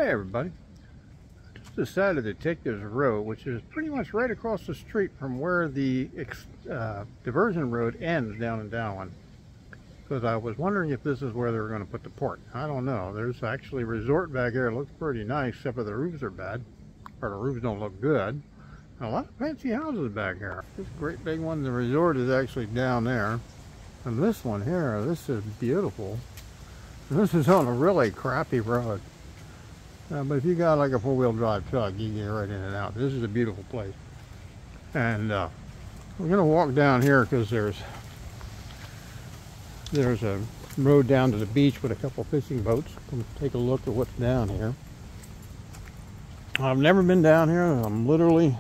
Hey everybody, just decided to take this road, which is pretty much right across the street from where the diversion road ends down in Dowling, because I was wondering if this is where they were going to put the port. I don't know. There's actually a resort back here. It looks pretty nice, except for the roofs are bad, or the roofs don't look good. And a lot of fancy houses back here. This great big one, the resort, is actually down there. And this one here, this is beautiful. This is on a really crappy road. But if you got like a four-wheel drive truck, you can get right in and out. This is a beautiful place. And we're going to walk down here because there's a road down to the beach with a couple fishing boats. Come take a look at what's down here. I've never been down here. I'm literally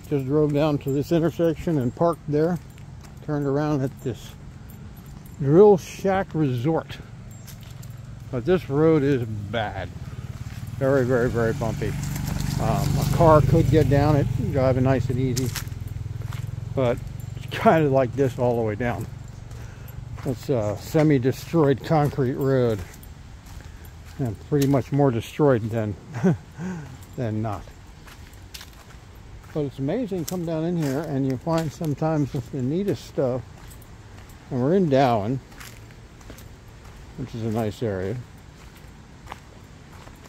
just drove down to this intersection and parked there. Turned around at this Drill Shack Resort. But this road is bad. Very, very, very bumpy. A car could get down it, driving nice and easy, but it's kind of like this all the way down. It's a semi-destroyed concrete road, and pretty much more destroyed than than not. But it's amazing. Come down in here and you find sometimes the neatest stuff. And we're in Dowling, which is a nice area.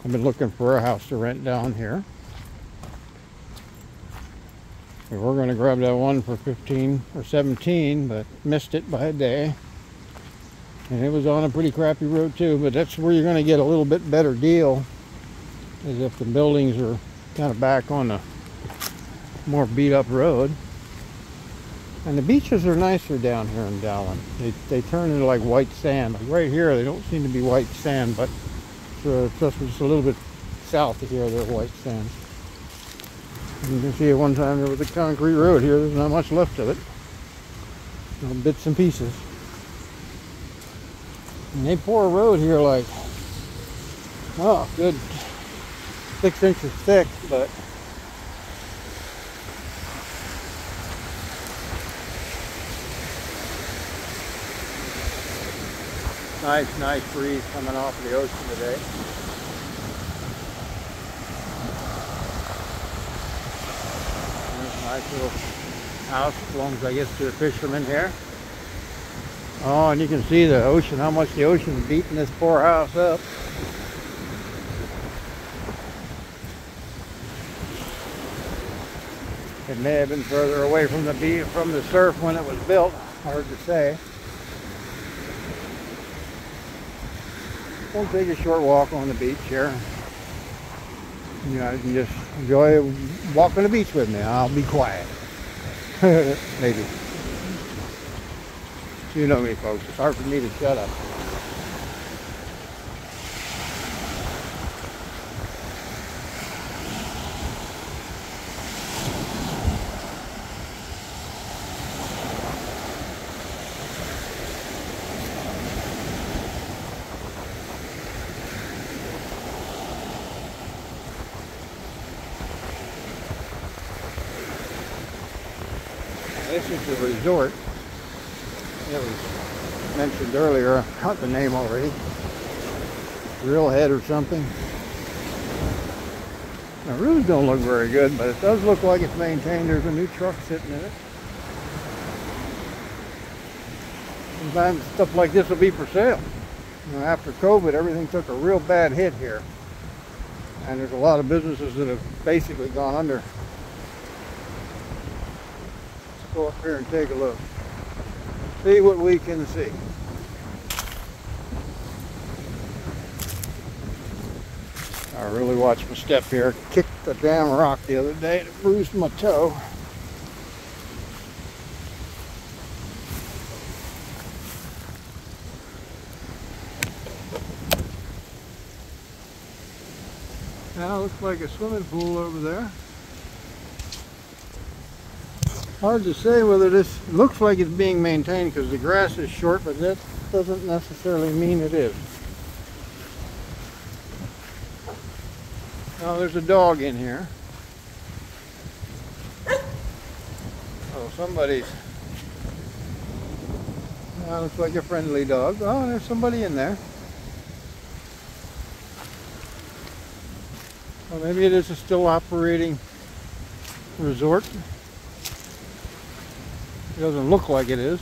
I've been looking for a house to rent down here. We were going to grab that one for 15 or 17, but missed it by a day. And it was on a pretty crappy road too, but that's where you're going to get a little bit better deal, is if the buildings are kind of back on a more beat up road. And the beaches are nicer down here in Dowling. They turn into like white sand. Like right here, they don't seem to be white sand, but just a little bit south of here, they're white sand. And you can see at one time there was a concrete road here. There's not much left of it. Bits and pieces. And they pour a road here like, oh, good 6 inches thick, but nice breeze coming off of the ocean today. There's a nice little house, belongs I guess to the fishermen here. Oh, and you can see the ocean, how much the ocean's beating this poor house up. It may have been further away from the beach, from the surf when it was built. Hard to say. We'll take a short walk on the beach here. You know, you can just enjoy walking the beach with me. I'll be quiet. Maybe. You know me, folks. It's hard for me to shut up. This is the resort. It was mentioned earlier. I got the name already. Drillhead or something. The roofs don't look very good, but it does look like it's maintained. There's a new truck sitting in it. Sometimes stuff like this will be for sale. You know, after COVID, everything took a real bad hit here. And there's a lot of businesses that have basically gone under. Go up here and take a look. See what we can see. I really watched my step here. Kicked the damn rock the other day. It bruised my toe. Now looks like a swimming pool over there. Hard to say whether this looks like it's being maintained because the grass is short, but that doesn't necessarily mean it is. Now there's a dog in here. Oh, somebody's... That looks like a friendly dog. Oh, there's somebody in there. Well, maybe it is a still operating resort. It doesn't look like it is.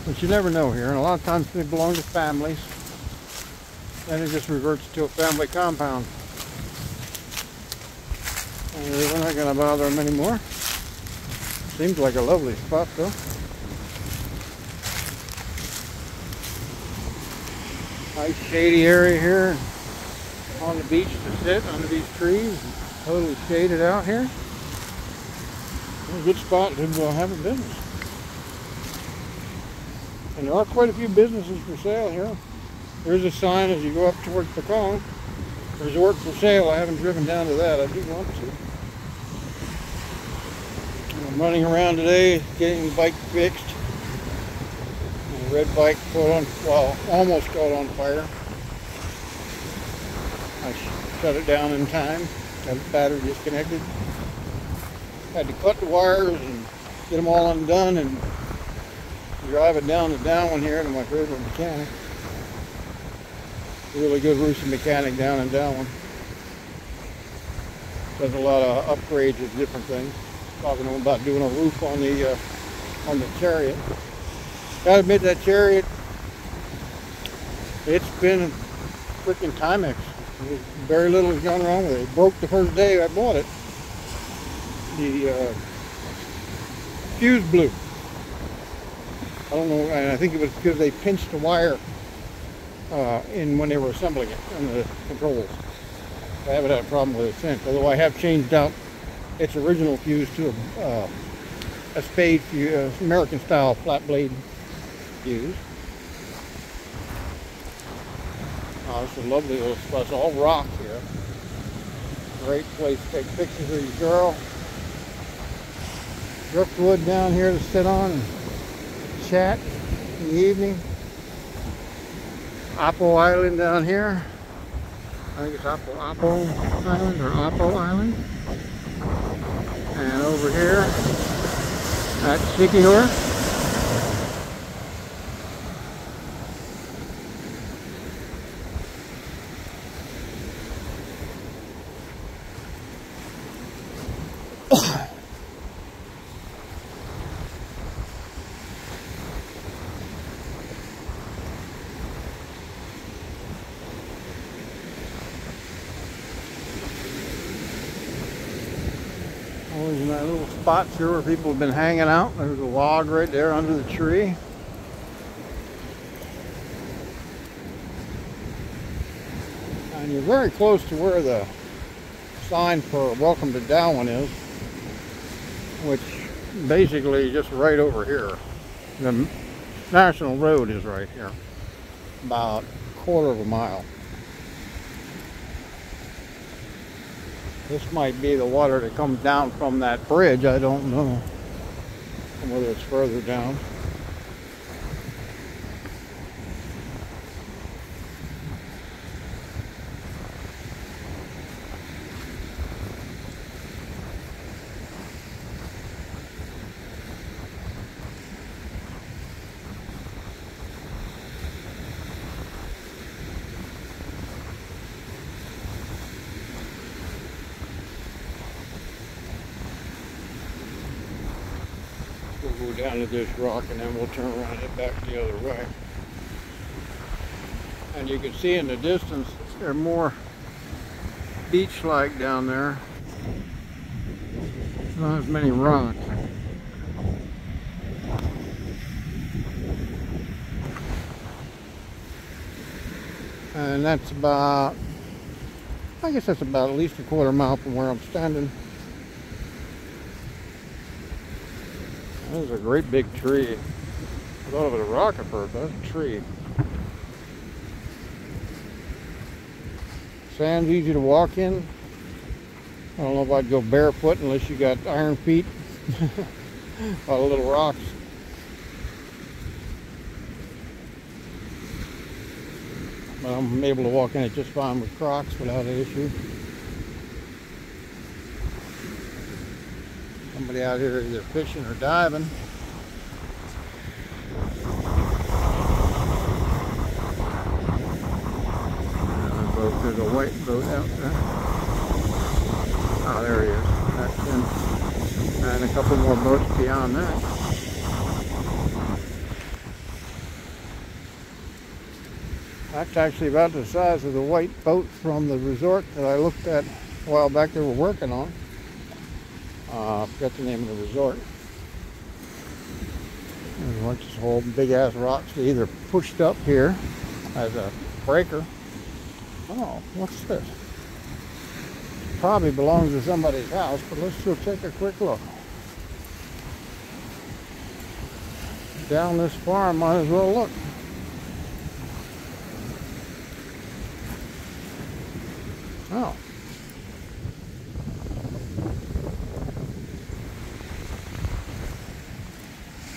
But you never know here. And a lot of times they belong to families. Then it just reverts to a family compound. And we're not going to bother them anymore. Seems like a lovely spot though. Nice shady area here on the beach to sit under these trees. Totally shaded out here. A good spot to have a business. And there are quite a few businesses for sale here. There's a sign as you go up towards Pekong. Resort for sale. I haven't driven down to that. I do want to. I'm running around today getting the bike fixed. The red bike caught on, well, almost caught on fire. I shut it down in time. Had the battery disconnected. Had to cut the wires and get them all undone and drive it down to Downwind here to my favorite mechanic. Really good Russian mechanic down in Downwind. Does a lot of upgrades of different things. Talking to him about doing a roof on the Chariot. Gotta admit, that Chariot, it's been a freaking Timex. Very little has gone wrong with it. It broke the first day I bought it. The fuse blew. I don't know, and I think it was because they pinched the wire in when they were assembling it on the controls. I haven't had a problem with it since, although I have changed out its original fuse to a spade fuse, American style flat blade fuse. Oh, it's a lovely little spot. It's all rock here. Great place to take pictures of your girl. Driftwood down here to sit on and chat in the evening. Apo Island down here. I think it's Apo Island or Apo Island. And over here at Siquijor. Always in that little spot here where people have been hanging out. There's a log right there under the tree. And you're very close to where the sign for Welcome to Downwind is, which basically just right over here. The National Road is right here, about a quarter of a mile. This might be the water that comes down from that bridge. I don't know whether it's further down. We'll go down to this rock and then we'll turn around and head back the other way. And you can see in the distance there's more beach-like down there. Not as many rocks. And that's about, I guess that's about at least a quarter mile from where I'm standing. That was a great big tree. I thought it was a rock at first, but that's a tree. Sand's easy to walk in. I don't know if I'd go barefoot unless you got iron feet. A lot of little rocks. But I'm able to walk in it just fine with Crocs without an issue. Somebody out here either fishing or diving. Another boat. There's a white boat out there. Oh, there he is. That's him. And a couple more boats beyond that. That's actually about the size of the white boat from the resort that I looked at a while back they were working on. I forgot the name of the resort. There's a bunch of whole big ass rocks they either pushed up here as a breaker. Oh, what's this? Probably belongs to somebody's house, but let's go take a quick look. Down this far, might as well look. Oh.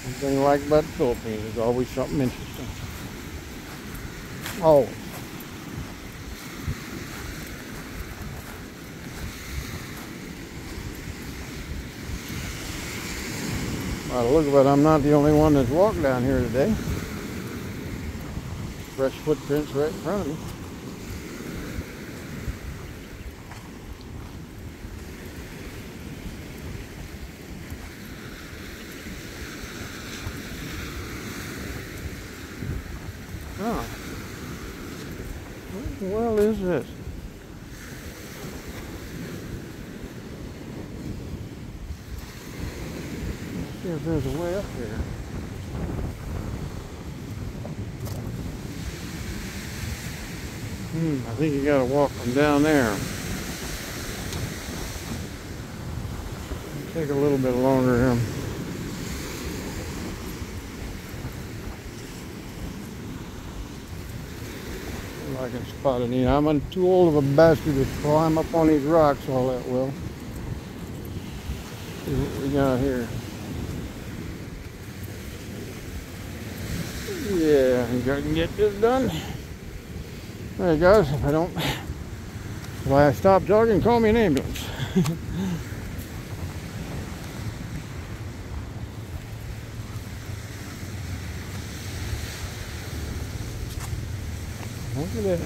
One thing I like about the Philippines is always something interesting. Always. By the look of it, I'm not the only one that's walked down here today. Fresh footprints right in front of me. Oh. What the world is this? Let's see if there's a way up here. I think you gotta walk from down there. It'll take a little bit longer here. I can spot it. I'm too old of a bastard to climb up on these rocks all that well. See what we got here. Yeah, I think I can get this done. There you go. If I don't, if I stop talking, call me an ambulance. Look at this.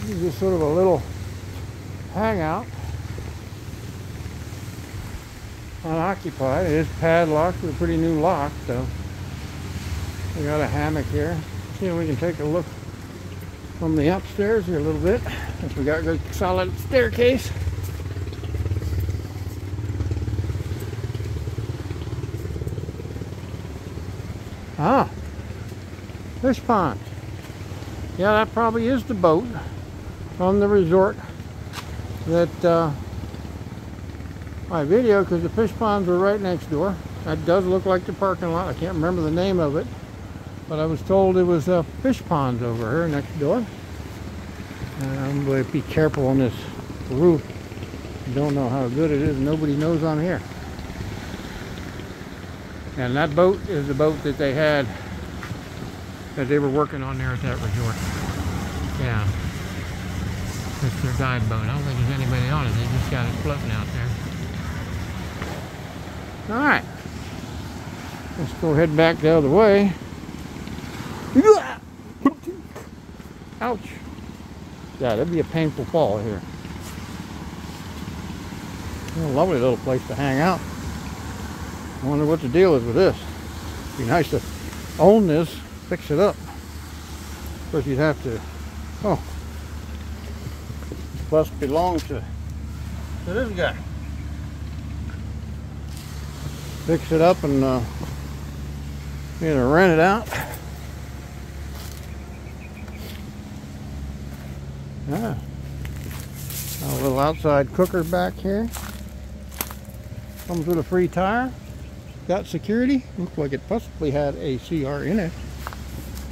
This is just sort of a little hangout. Unoccupied. It is padlocked with a pretty new lock, though. We got a hammock here. See if we can take a look from the upstairs here a little bit. Since we got a good solid staircase. Ah, fish pond. Yeah, that probably is the boat from the resort that I videoed, because the fish ponds were right next door. That does look like the parking lot. I can't remember the name of it, but I was told it was fish ponds over here next door. And I'm going to be careful on this roof. You don't know how good it is. Nobody knows on here. And that boat is the boat that they had, that they were working on there at that resort. Yeah. It's their guide boat. I don't think there's anybody on it. They just got it floating out there. Alright. Let's go head back the other way. Ouch. Yeah, that'd be a painful fall here. A lovely little place to hang out. I wonder what the deal is with this. It'd be nice to own this, fix it up. Of course, you'd have to. Oh, this must belong to this guy. Fix it up and either rent it out. Yeah. A little outside cooker back here. Comes with a free tire. Got security. Looks like it possibly had a CR in it.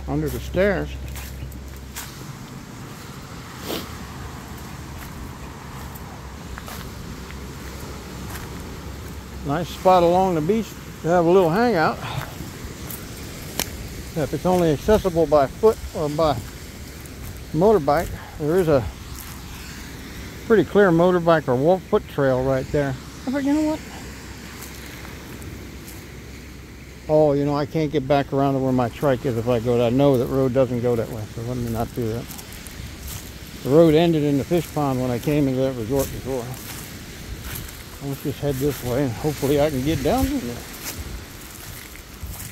Under the stairs. Nice spot along the beach to have a little hangout. If it's only accessible by foot or by motorbike, there is a pretty clear motorbike or foot trail right there. But you know what? Oh, you know, I can't get back around to where my trike is if I go that. I know that road doesn't go that way, so let me not do that. The road ended in the fish pond when I came into that resort before. Let's just head this way and hopefully I can get down in there.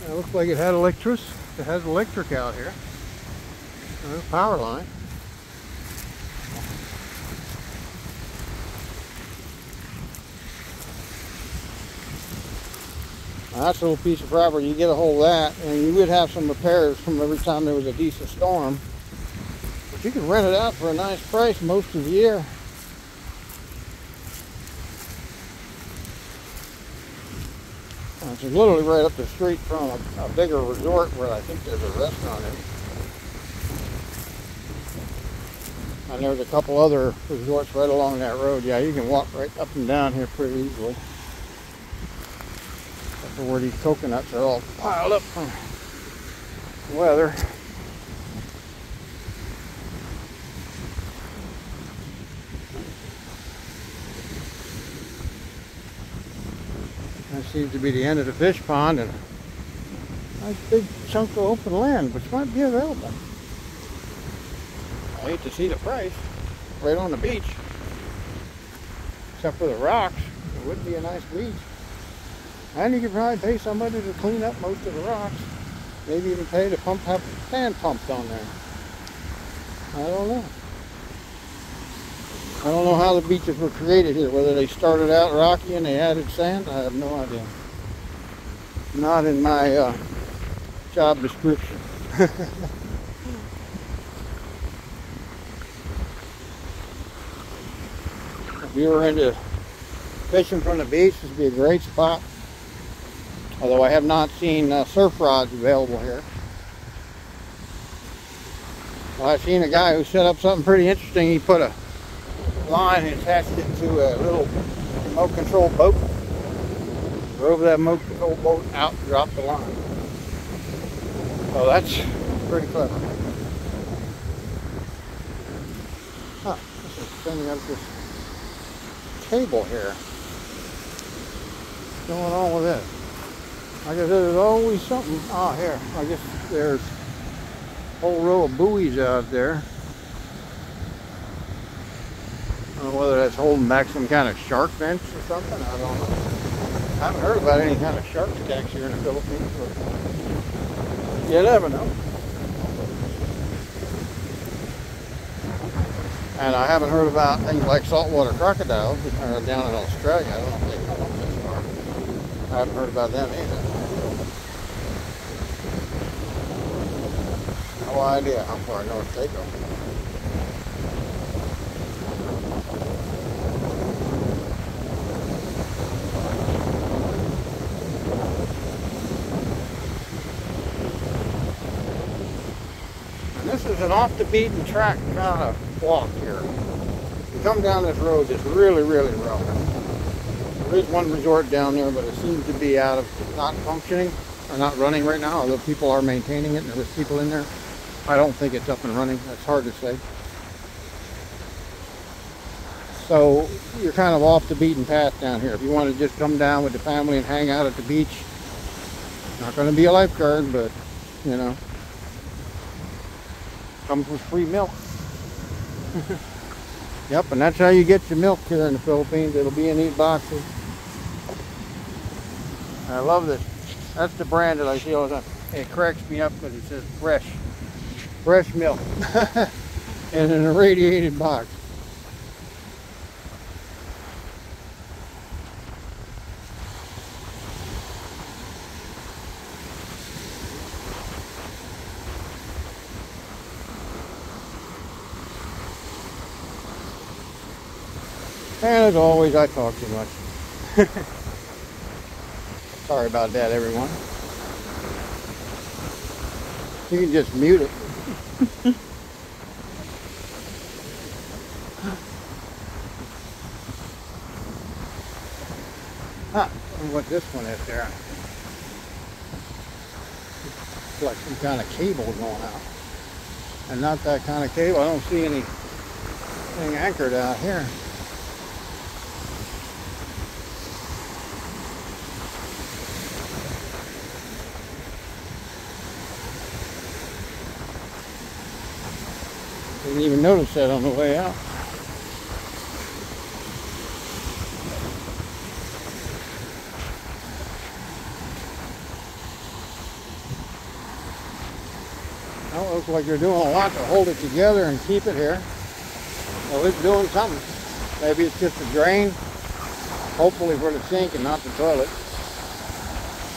It looks like it had electricity. It has electric out here. Power line. That's a little piece of property. You get a hold of that, and you would have some repairs from every time there was a decent storm. But you can rent it out for a nice price most of the year. It's literally right up the street from a bigger resort where I think there's a restaurant in it. And there's a couple other resorts right along that road. Yeah, you can walk right up and down here pretty easily. Except for where these coconuts are all piled up from the weather. That seems to be the end of the fish pond, and a nice big chunk of open land which might be available. I hate to see the price right on the beach. Except for the rocks, it would be a nice beach. And you could probably pay somebody to clean up most of the rocks. Maybe even pay to have sand pumped on there. I don't know. I don't know how the beaches were created here, whether they started out rocky and they added sand. I have no idea. Not in my job description. If you were into fishing from the beach, this would be a great spot. Although I have not seen surf rods available here. Well, I've seen a guy who set up something pretty interesting. He put a line and attached it to a little remote control boat. Drove that remote control boat out and dropped the line. So that's pretty clever. Huh, this is standing up this table here. What's going on with this? Like I said, there's always something. Ah, here. I guess there's a whole row of buoys out there. I don't know whether that's holding back some kind of shark fence or something. I don't know. I haven't heard about any kind of shark attacks here in the Philippines, but you never know. And I haven't heard about things like saltwater crocodiles down in Australia. I don't know if they come up this far. I haven't heard about them either. No idea how far north they go. This is an off the beaten track kind of walk here. You come down this road that's really, really rough. There is one resort down there, but it seems to be out of not functioning or not running right now, although people are maintaining it and there's people in there. I don't think it's up and running. That's hard to say. So you're kind of off the beaten path down here. If you want to just come down with the family and hang out at the beach, not going to be a lifeguard, but you know. Comes with free milk. Yep, and that's how you get your milk here in the Philippines. It'll be in these boxes. I love this. That's the brand that I see all the time. It cracks me up because it says fresh. Fresh milk. And in a radiated box. And as always, I talk too much. Sorry about that, everyone. You can just mute it. Huh, I wonder what this one is there. It's like some kind of cable going out. And not that kind of cable. I don't see anything anchored out here. Didn't even notice that on the way out. Well, it looks like they're doing a lot to hold it together and keep it here. Well, it's doing something. Maybe it's just a drain. Hopefully for the sink and not the toilet.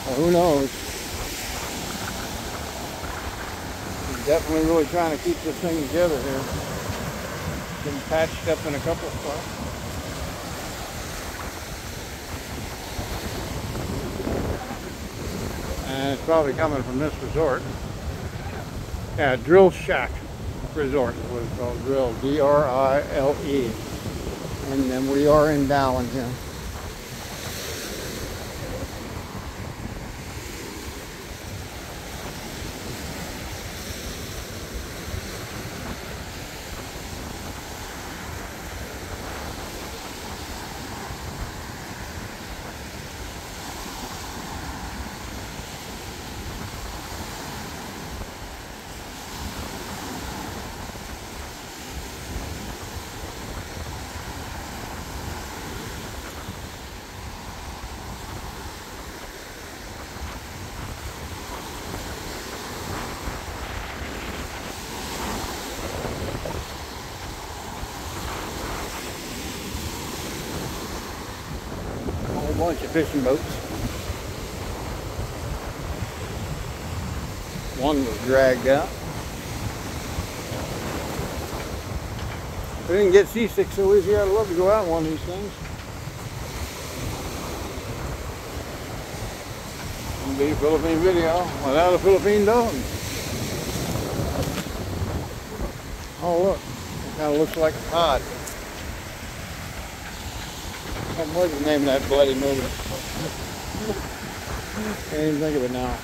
Well, who knows? He's definitely really trying to keep this thing together here. Been patched up in a couple of spots. And it's probably coming from this resort. Yeah, Drill Shack Resort is what it's called. Drill, D-R-I-L-E. And then we are in Dallin here. Bunch of fishing boats. One was dragged out. If I didn't get seasick so easy, I'd love to go out on one of these things. It'll be a Philippine video without a Philippine dog. Oh look, it kind of looks like a cod. What's the name of that bloody movie? Can't even think of it now.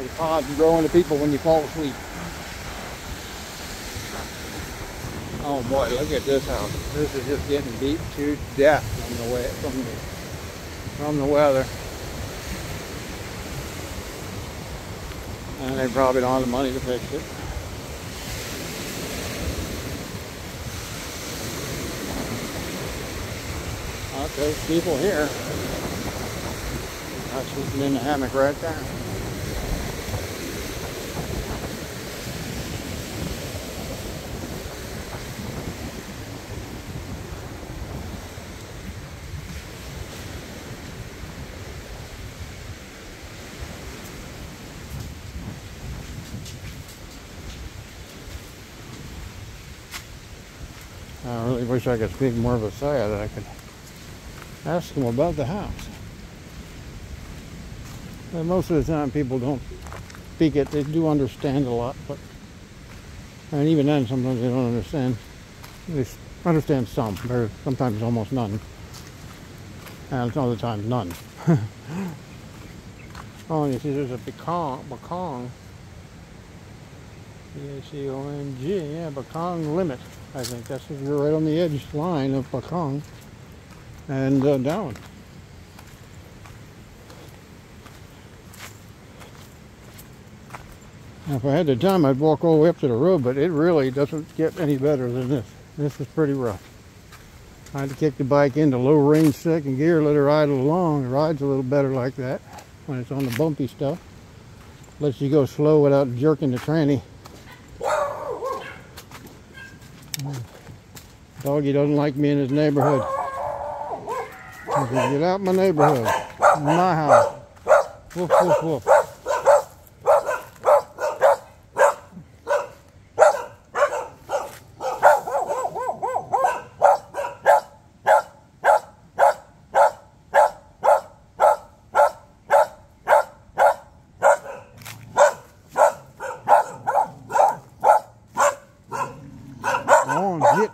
The pods grow into people when you fall asleep. Oh boy, look at this house. This is just getting beat to death from the weather. And they probably don't have the money to fix it. There's people here. I'm sleeping in the hammock right there. I really wish I could speak more of Visaya that I could ask them about the house. And most of the time people don't speak it. They do understand a lot, but and even then sometimes they don't understand. They understand some, or sometimes almost none. And other times none. Oh, you see there's a Bakong. B-A-C-O-N-G, yeah, Bakong Limit. I think that's you're right on the edge line of Bakong and down. Now, if I had the time, I'd walk all the way up to the road, but it really doesn't get any better than this. This is pretty rough. I had to kick the bike into low range second gear, let her idle along. It rides a little better like that when it's on the bumpy stuff. Lets you go slow without jerking the tranny. Doggy doesn't like me in his neighborhood. He says, get out my neighborhood, my house. Woof, woof, woof. Go on, get.